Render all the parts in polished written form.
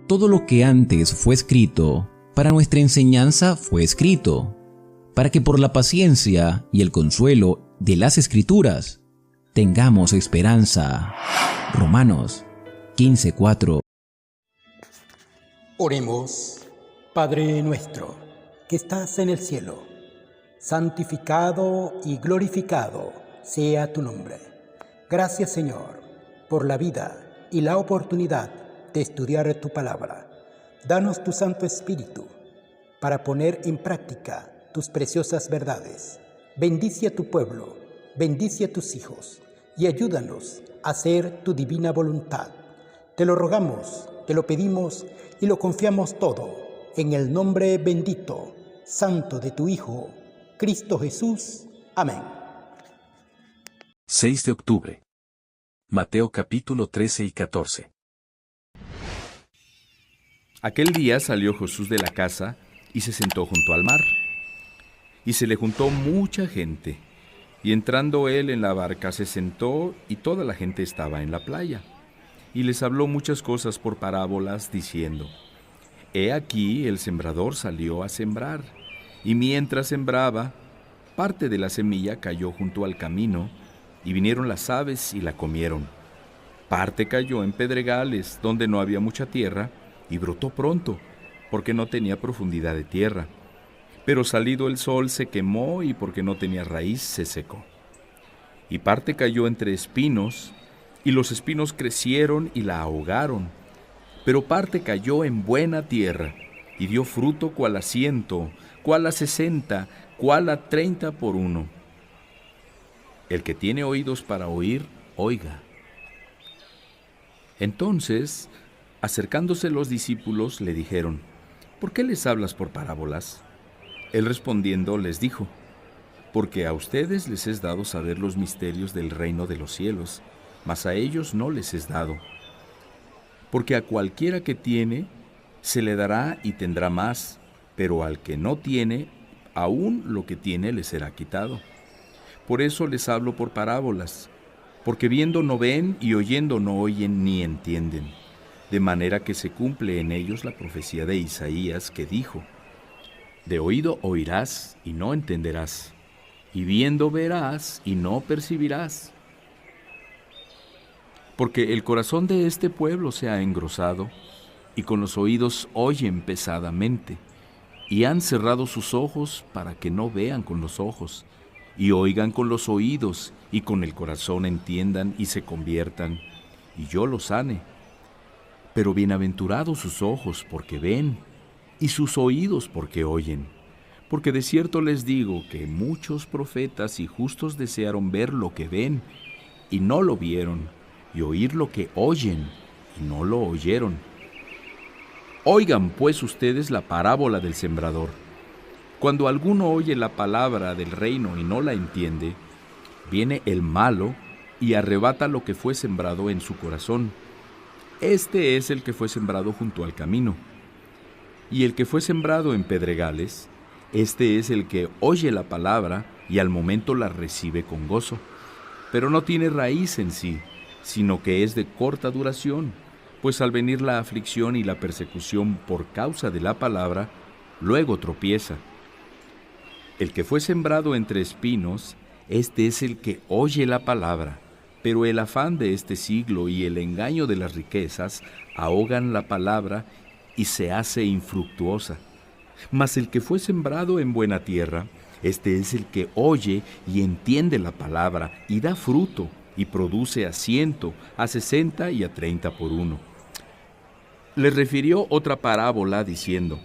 Todo lo que antes fue escrito, para nuestra enseñanza fue escrito, para que por la paciencia y el consuelo de las Escrituras tengamos esperanza. Romanos 15:4. Oremos. Padre nuestro, que estás en el cielo, santificado y glorificado sea tu nombre. Gracias, Señor, por la vida y la oportunidad de estudiar tu palabra. Danos tu Santo Espíritu para poner en práctica tus preciosas verdades. Bendice a tu pueblo, bendice a tus hijos y ayúdanos a hacer tu divina voluntad. Te lo rogamos, te lo pedimos y lo confiamos todo en el nombre bendito, santo de tu Hijo, Cristo Jesús. Amén. 6 de octubre. Mateo capítulo 13 y 14. Aquel día salió Jesús de la casa y se sentó junto al mar. Y se le juntó mucha gente. Y entrando él en la barca se sentó y toda la gente estaba en la playa. Y les habló muchas cosas por parábolas, diciendo: He aquí el sembrador salió a sembrar. Y mientras sembraba, parte de la semilla cayó junto al camino, y vinieron las aves y la comieron. Parte cayó en pedregales, donde no había mucha tierra, y brotó pronto, porque no tenía profundidad de tierra. Pero salido el sol se quemó, y porque no tenía raíz se secó. Y parte cayó entre espinos, y los espinos crecieron y la ahogaron. Pero parte cayó en buena tierra, y dio fruto cual a 100, cual a 60, cual a 30 por uno. El que tiene oídos para oír, oiga. Entonces, acercándose los discípulos, le dijeron: ¿Por qué les hablas por parábolas? Él respondiendo les dijo: Porque a ustedes les es dado saber los misterios del reino de los cielos, mas a ellos no les es dado. Porque a cualquiera que tiene, se le dará y tendrá más, pero al que no tiene, aún lo que tiene le será quitado. Por eso les hablo por parábolas, porque viendo no ven y oyendo no oyen ni entienden, de manera que se cumple en ellos la profecía de Isaías que dijo: De oído oirás y no entenderás, y viendo verás y no percibirás. Porque el corazón de este pueblo se ha engrosado, y con los oídos oyen pesadamente, y han cerrado sus ojos para que no vean con los ojos, y oigan con los oídos, y con el corazón entiendan y se conviertan, y yo los sane. Pero bienaventurados sus ojos porque ven, y sus oídos porque oyen. Porque de cierto les digo que muchos profetas y justos desearon ver lo que ven, y no lo vieron, y oír lo que oyen, y no lo oyeron. Oigan pues ustedes la parábola del sembrador. Cuando alguno oye la palabra del reino y no la entiende, viene el malo y arrebata lo que fue sembrado en su corazón. Este es el que fue sembrado junto al camino. Y el que fue sembrado en pedregales, este es el que oye la palabra y al momento la recibe con gozo, pero no tiene raíz en sí, sino que es de corta duración, pues al venir la aflicción y la persecución por causa de la palabra, luego tropieza. El que fue sembrado entre espinos, este es el que oye la palabra, pero el afán de este siglo y el engaño de las riquezas ahogan la palabra y se hace infructuosa. Mas el que fue sembrado en buena tierra, este es el que oye y entiende la palabra y da fruto, y produce a 100, a 60 y a 30 por uno. Les refirió otra parábola diciendo: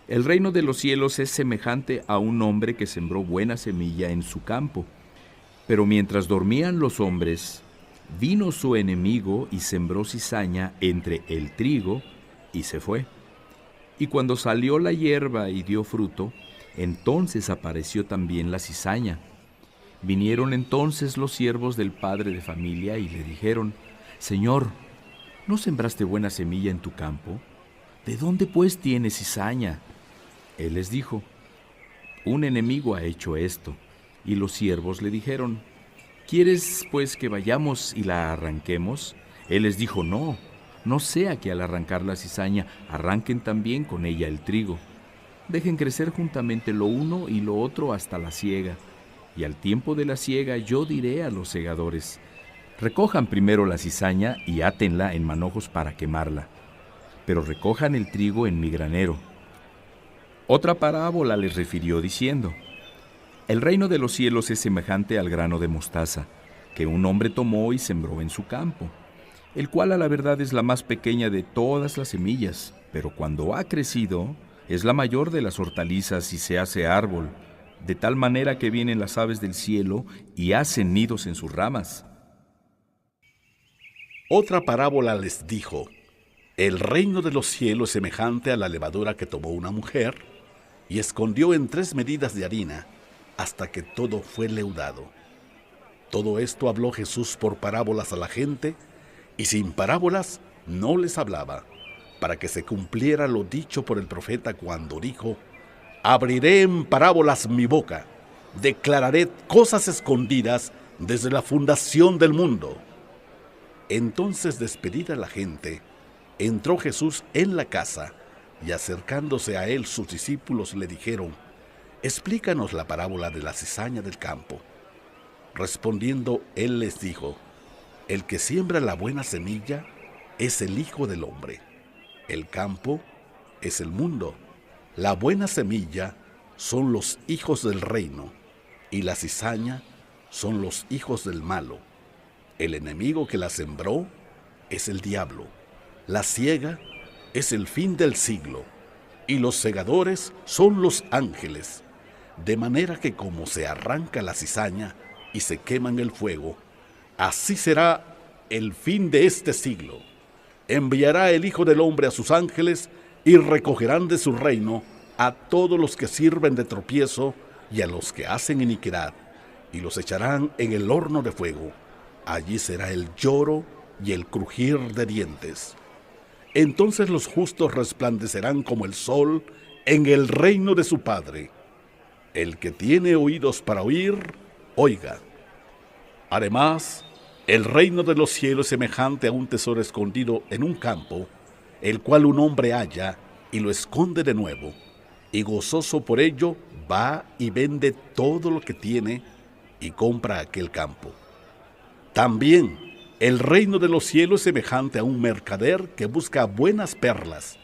El reino de los cielos es semejante a un hombre que sembró buena semilla en su campo. Pero mientras dormían los hombres, vino su enemigo y sembró cizaña entre el trigo y se fue. Y cuando salió la hierba y dio fruto, entonces apareció también la cizaña. Vinieron entonces los siervos del padre de familia y le dijeron: Señor, ¿no sembraste buena semilla en tu campo? ¿De dónde pues tienes cizaña? Él les dijo: Un enemigo ha hecho esto. Y los siervos le dijeron: ¿Quieres pues que vayamos y la arranquemos? Él les dijo: No, no sea que al arrancar la cizaña arranquen también con ella el trigo. Dejen crecer juntamente lo uno y lo otro hasta la siega. Y al tiempo de la siega yo diré a los segadores: recojan primero la cizaña y átenla en manojos para quemarla, pero recojan el trigo en mi granero. Otra parábola les refirió diciendo: el reino de los cielos es semejante al grano de mostaza, que un hombre tomó y sembró en su campo, el cual a la verdad es la más pequeña de todas las semillas, pero cuando ha crecido, es la mayor de las hortalizas y se hace árbol, de tal manera que vienen las aves del cielo y hacen nidos en sus ramas. Otra parábola les dijo: el reino de los cielos es semejante a la levadura que tomó una mujer y escondió en 3 medidas de harina hasta que todo fue leudado. Todo esto habló Jesús por parábolas a la gente, y sin parábolas no les hablaba, para que se cumpliera lo dicho por el profeta cuando dijo: abriré en parábolas mi boca, declararé cosas escondidas desde la fundación del mundo. Entonces, despedida la gente, entró Jesús en la casa, y acercándose a él sus discípulos le dijeron: explícanos la parábola de la cizaña del campo. Respondiendo, él les dijo: el que siembra la buena semilla es el Hijo del Hombre. El campo es el mundo. La buena semilla son los hijos del reino, y la cizaña son los hijos del malo. El enemigo que la sembró es el diablo. La siega es el fin del siglo, y los segadores son los ángeles. De manera que como se arranca la cizaña y se quema en el fuego, así será el fin de este siglo. Enviará el Hijo del Hombre a sus ángeles y recogerán de su reino a todos los que sirven de tropiezo y a los que hacen iniquidad, y los echarán en el horno de fuego. Allí será el lloro y el crujir de dientes. Entonces los justos resplandecerán como el sol en el reino de su Padre. El que tiene oídos para oír, oiga. Además, el reino de los cielos es semejante a un tesoro escondido en un campo, el cual un hombre halla y lo esconde de nuevo, y gozoso por ello va y vende todo lo que tiene y compra aquel campo. También el reino de los cielos es semejante a un mercader que busca buenas perlas,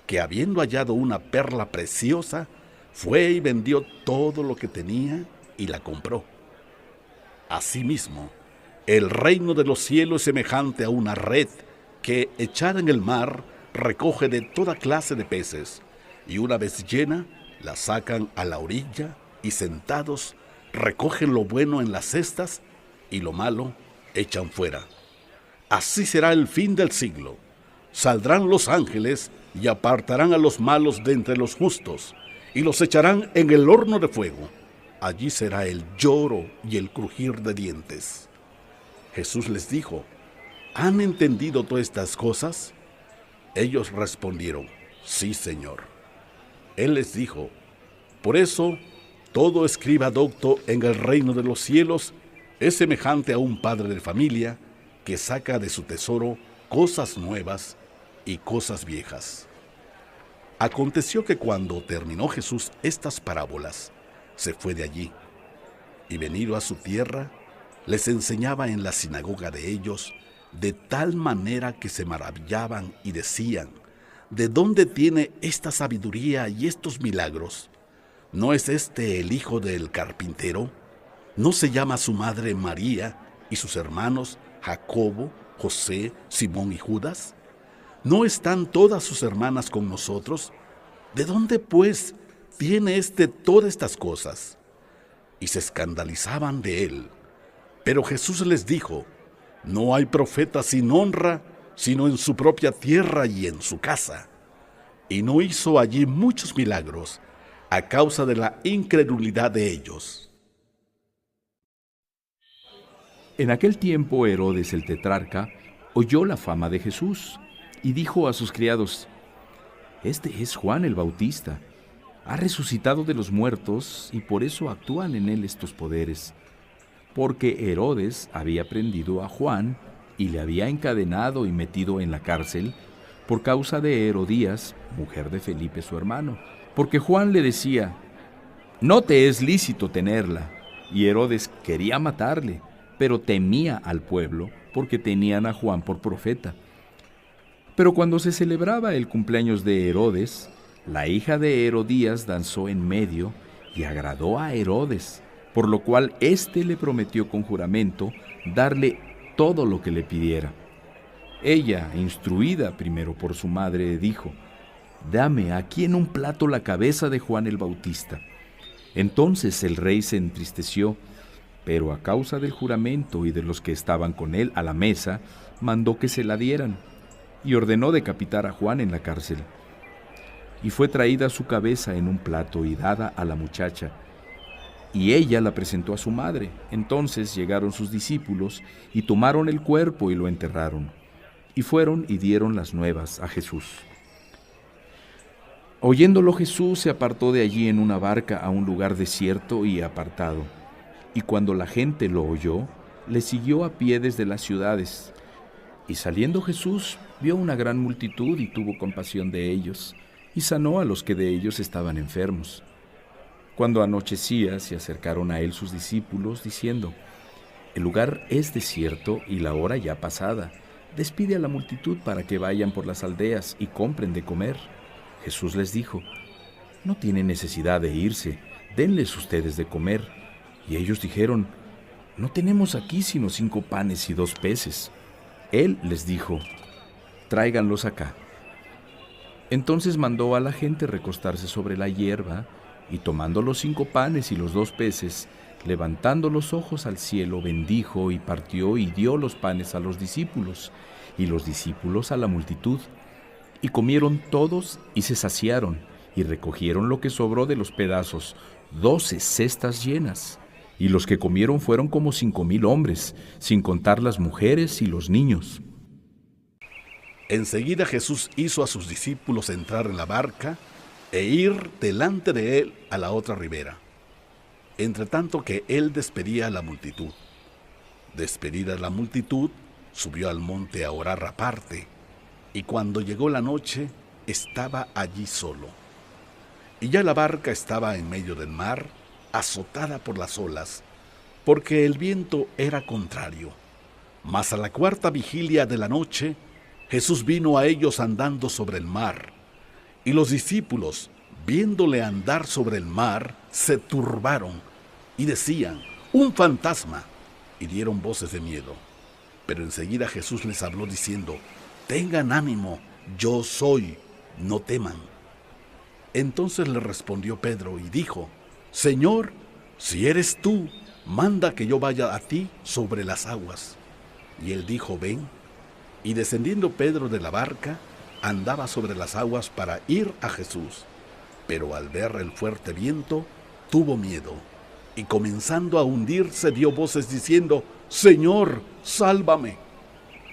que habiendo hallado una perla preciosa, fue y vendió todo lo que tenía y la compró. Asimismo, el reino de los cielos es semejante a una red que, echada en el mar, recoge de toda clase de peces, y una vez llena, la sacan a la orilla y sentados recogen lo bueno en las cestas y lo malo echan fuera. Así será el fin del siglo. Saldrán los ángeles y apartarán a los malos de entre los justos, y los echarán en el horno de fuego. Allí será el lloro y el crujir de dientes. Jesús les dijo: ¿han entendido todas estas cosas? Ellos respondieron: sí, Señor. Él les dijo: por eso, todo escriba docto en el reino de los cielos es semejante a un padre de familia que saca de su tesoro cosas nuevas y cosas viejas. Aconteció que cuando terminó Jesús estas parábolas, se fue de allí, y venido a su tierra, les enseñaba en la sinagoga de ellos, de tal manera que se maravillaban y decían: ¿de dónde tiene esta sabiduría y estos milagros? ¿No es este el hijo del carpintero? ¿No se llama su madre María y sus hermanos Jacobo, José, Simón y Judas? ¿No están todas sus hermanas con nosotros? ¿De dónde, pues, tiene todas estas cosas? Y se escandalizaban de él. Pero Jesús les dijo: no hay profeta sin honra, sino en su propia tierra y en su casa. Y no hizo allí muchos milagros, a causa de la incredulidad de ellos. En aquel tiempo Herodes el tetrarca oyó la fama de Jesús y dijo a sus criados: este es Juan el Bautista. Ha resucitado de los muertos y por eso actúan en él estos poderes. Porque Herodes había prendido a Juan y le había encadenado y metido en la cárcel por causa de Herodías, mujer de Felipe su hermano, porque Juan le decía: no te es lícito tenerla. Y Herodes quería matarle, pero temía al pueblo, porque tenían a Juan por profeta. Pero cuando se celebraba el cumpleaños de Herodes, la hija de Herodías danzó en medio y agradó a Herodes, por lo cual éste le prometió con juramento darle todo lo que le pidiera. Ella, instruida primero por su madre, dijo: dame aquí en un plato la cabeza de Juan el Bautista. Entonces el rey se entristeció, pero a causa del juramento y de los que estaban con él a la mesa, mandó que se la dieran, y ordenó decapitar a Juan en la cárcel. Y fue traída su cabeza en un plato y dada a la muchacha, y ella la presentó a su madre. Entonces llegaron sus discípulos, y tomaron el cuerpo y lo enterraron, y fueron y dieron las nuevas a Jesús. Oyéndolo Jesús se apartó de allí en una barca a un lugar desierto y apartado, y cuando la gente lo oyó, le siguió a pie desde las ciudades. Y saliendo Jesús, vio una gran multitud y tuvo compasión de ellos, y sanó a los que de ellos estaban enfermos. Cuando anochecía, se acercaron a él sus discípulos, diciendo: el lugar es desierto y la hora ya pasada. Despide a la multitud para que vayan por las aldeas y compren de comer. Jesús les dijo: no tienen necesidad de irse, denles ustedes de comer. Y ellos dijeron: no tenemos aquí sino 5 panes y 2 peces. Él les dijo: tráiganlos acá. Entonces mandó a la gente recostarse sobre la hierba, y tomando los 5 panes y los 2 peces, levantando los ojos al cielo, bendijo y partió y dio los panes a los discípulos, y los discípulos a la multitud. Y comieron todos y se saciaron, y recogieron lo que sobró de los pedazos, 12 cestas llenas. Y los que comieron fueron como 5,000 hombres, sin contar las mujeres y los niños. Enseguida Jesús hizo a sus discípulos entrar en la barca e ir delante de él a la otra ribera, entre tanto que él despedía a la multitud. Despedida la multitud, subió al monte a orar aparte, y cuando llegó la noche, estaba allí solo. Y ya la barca estaba en medio del mar, azotada por las olas, porque el viento era contrario. Mas a la 4ª vigilia de la noche, Jesús vino a ellos andando sobre el mar. Y los discípulos, viéndole andar sobre el mar, se turbaron y decían: ¡un fantasma! Y dieron voces de miedo. Pero enseguida Jesús les habló diciendo: tengan ánimo, yo soy, no teman. Entonces le respondió Pedro y dijo: Señor, si eres tú, manda que yo vaya a ti sobre las aguas. Y él dijo: ven. Y descendiendo Pedro de la barca, andaba sobre las aguas para ir a Jesús. Pero al ver el fuerte viento, tuvo miedo, y comenzando a hundirse dio voces diciendo: Señor, sálvame.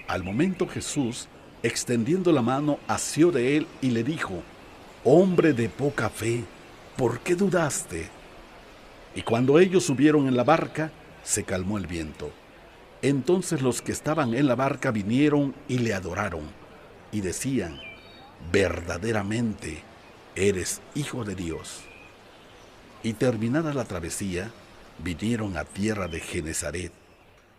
Al momento Jesús, extendiendo la mano, asió de él y le dijo: hombre de poca fe, ¿por qué dudaste? Y cuando ellos subieron en la barca, se calmó el viento. Entonces los que estaban en la barca vinieron y le adoraron, y decían: verdaderamente eres Hijo de Dios. Y terminada la travesía, vinieron a tierra de Genesaret.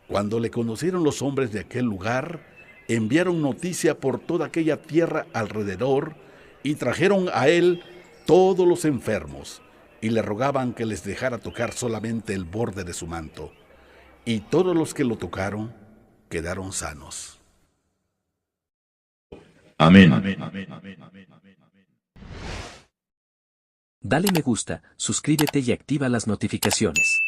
Cuando le conocieron los hombres de aquel lugar, enviaron noticia por toda aquella tierra alrededor, y trajeron a él todos los enfermos, y le rogaban que les dejara tocar solamente el borde de su manto. Y todos los que lo tocaron quedaron sanos. Amén. Dale me gusta, suscríbete y activa las notificaciones.